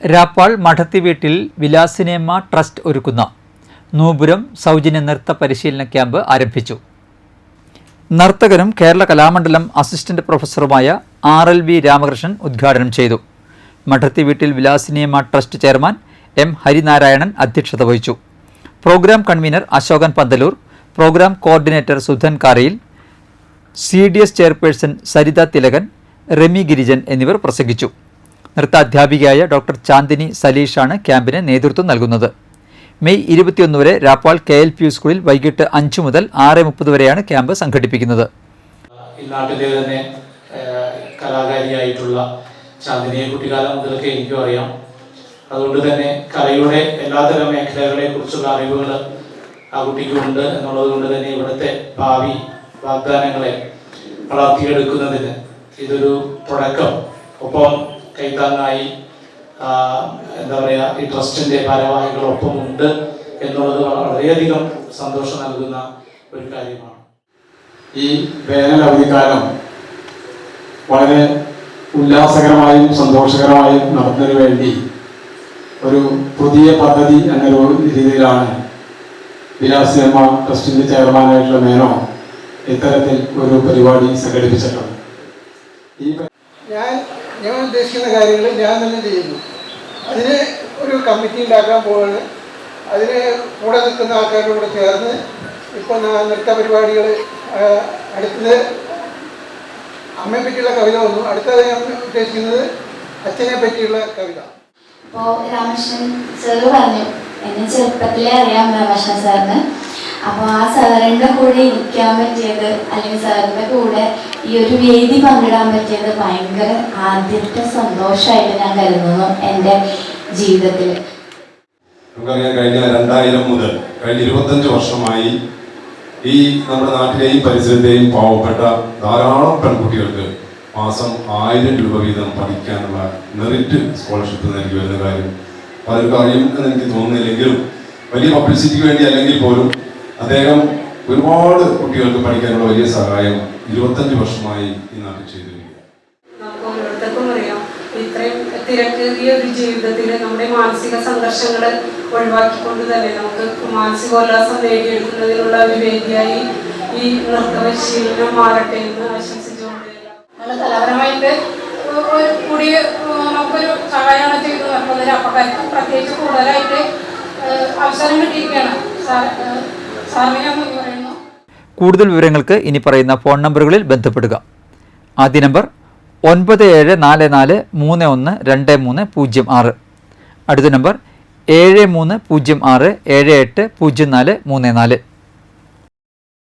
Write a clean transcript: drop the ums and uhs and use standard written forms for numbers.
രാപ്പാൾ മഠത്തി വീട്ടിൽ വിലാസിനിയമ്മ ട്രസ്റ്റ് ഒരുക്കുന്ന നൂപുരം സൗജന്യ നൃത്ത പരിശീലന ക്യാമ്പ് ആരംഭിച്ചു. നർത്തകനും കേരള കലാമണ്ഡലം അസിസ്റ്റന്റ് പ്രൊഫസറുമായ RLV രാമകൃഷ്ണൻ ഉദ്ഘാടനം ചെയ്തു. മഠത്തി വീട്ടിൽ Vilasiniamma trust chairman M. Harinarayanan അധ്യക്ഷത വഹിച്ചു. Programme convener Asokan Panthalur, programme coordinator Sudhan Karayil, CDS chairperson Saritha Thilakan, Remi Girijan എന്നിവർ പ്രസംഗിച്ചു. നൃത്താധ്യാപികയായ ഡോക്ടർ ചാന്ദിനി സലീഷാണ് ക്യാമ്പിന് നേതൃത്വം നൽകുന്നത്. മെയ് 21 വരെ രാപ്പാൾ KLP സ്കൂളിൽ വൈകിട്ട് 5 മുതൽ 6:30 വരെയാണ് ക്യാമ്പ് സംഘടിപ്പിക്കുന്നത്. ഈ നാട്ടിലെ തന്നെ കലാകാരിയായിട്ടുള്ള ചാന്ദിനിയെ കുട്ടിക്കാലം മുതലൊക്കെ എനിക്കും അറിയാം. അതുകൊണ്ട് തന്നെ കലയുടെ എല്ലാതരം മേഖലകളെ കുറിച്ചുള്ള അറിവുകൾ ആ കുട്ടിക്കുണ്ട് എന്നുള്ളത് കൊണ്ട് തന്നെ ഇവിടുത്തെ ഭാവി വാഗ്ദാനങ്ങളെ വളർത്തിയെടുക്കുന്നതിന് ഇതൊരു തുടക്കം. ഒപ്പം കൈത്താങ്ങായി എന്താ പറയുക, ഈ ട്രസ്റ്റിൻ്റെ ഭാരവാഹികളൊപ്പം ഉണ്ട് എന്നുള്ളത് വളരെയധികം സന്തോഷം നൽകുന്ന ഒരു കാര്യമാണ്. ഈ വേനൽ അവധിക്കാലം വളരെ ഉല്ലാസകരമായും സന്തോഷകരമായും നടത്തുന്നതിന് വേണ്ടി ഒരു പുതിയ പദ്ധതി എന്ന രീതിയിലാണ് വിലാസിനിയമ്മ ട്രസ്റ്റിൻ്റെ ചെയർമാനായിട്ടുള്ള മേനോ ഇത്തരത്തിൽ ഒരു പരിപാടി സംഘടിപ്പിച്ചിട്ടുണ്ട്. ഞാൻ ഉദ്ദേശിക്കുന്ന കാര്യങ്ങൾ ഞാൻ തന്നെ ചെയ്യുന്നു. അതിന് ഒരു കമ്മിറ്റി ഉണ്ടാക്കാൻ പോവാണ്. അതിന് കൂടെ നിൽക്കുന്ന ആൾക്കാരുടെ കൂടെ ചേർന്ന് ഇപ്പോൾ നൃത്ത പരിപാടികൾ അടുത്തത് അമ്മയെ പറ്റിയുള്ള കവിത വന്നു. അടുത്തത് ഞാൻ ഉദ്ദേശിക്കുന്നത് അച്ഛനെ പറ്റിയുള്ള കവിത. ഇപ്പോൾ രാമകൃഷ്ണൻ സാറ് പറഞ്ഞു, എന്നെ ചെറുപ്പത്തിലേ അറിയാം രാമകൃഷ്ണൻ സാറിന്. അപ്പോൾ ആ സാറിൻ്റെ കൂടെ ഇരിക്കാൻ പറ്റിയത്, അല്ലെങ്കിൽ സാറിൻ്റെ കൂടെ ഈ ഒരു വേദി പങ്കിടാൻ പറ്റിയത് ഭയങ്കര ആദ്യത്തെ സന്തോഷമായിട്ട് ഞാൻ കരുതുന്നു എൻ്റെ ജീവിതത്തിൽ. നമുക്കറിയാം, കഴിഞ്ഞ 2000 മുതൽ കഴിഞ്ഞ 25 വർഷമായി ഈ നമ്മുടെ നാട്ടിലെ ഈ പരിസരത്തെയും പാവപ്പെട്ട ധാരാളം പെൺകുട്ടികൾക്ക് മാസം 1000 രൂപ വീതം പഠിക്കാനുള്ള മെറിറ്റ് സ്കോളർഷിപ്പ് നൽകി വരുന്ന കാര്യം പലർക്കും അറിയും എന്ന് എനിക്ക് തോന്നുന്നില്ലെങ്കിലും വലിയ പബ്ലിസിറ്റിക്ക് വേണ്ടി അല്ലെങ്കിൽ പോലും അദ്ദേഹം ഒരുപാട് കുട്ടികൾക്ക് പഠിക്കാനുള്ള വലിയ സഹായം 25 വർഷമായി ഈ നാട്ടിൽ ചെയ്തു വരികയാണ്. നമുക്ക് ഓരോരുത്തർക്കും അറിയാം, ഇത്രയും തിരക്കേറിയ ഒരു ജീവിതത്തിൽ നമ്മുടെ മാനസിക സംഘർഷങ്ങൾ ഒഴിവാക്കിക്കൊണ്ട് തന്നെ നമുക്ക് മാനസികോല്ലാസം നേടിയെടുക്കുന്നതിനുള്ള ഒരു വേദിയായി ഈ നൃത്ത പരിശീലനം മാറട്ടെ എന്ന് ആശംസിച്ചുകൊണ്ട് നല്ല കലാപരമായിട്ട് കൂടി നമുക്കൊരു സഹായമാണ് ചെയ്തു നടക്കുന്നത്. അപ്പക്കാർക്ക് പ്രത്യേകിച്ച് കൂടുതലായിട്ട് അവസരം കിട്ടിയിരിക്കുകയാണ്. സാറിനെ ഞാൻ പറയുന്നു. കൂടുതൽ വിവരങ്ങൾക്ക് ഇനി പറയുന്ന ഫോൺ നമ്പറുകളിൽ ബന്ധപ്പെടുക. ആദ്യ നമ്പർ 9744312306. അടുത്ത നമ്പർ 7306780434.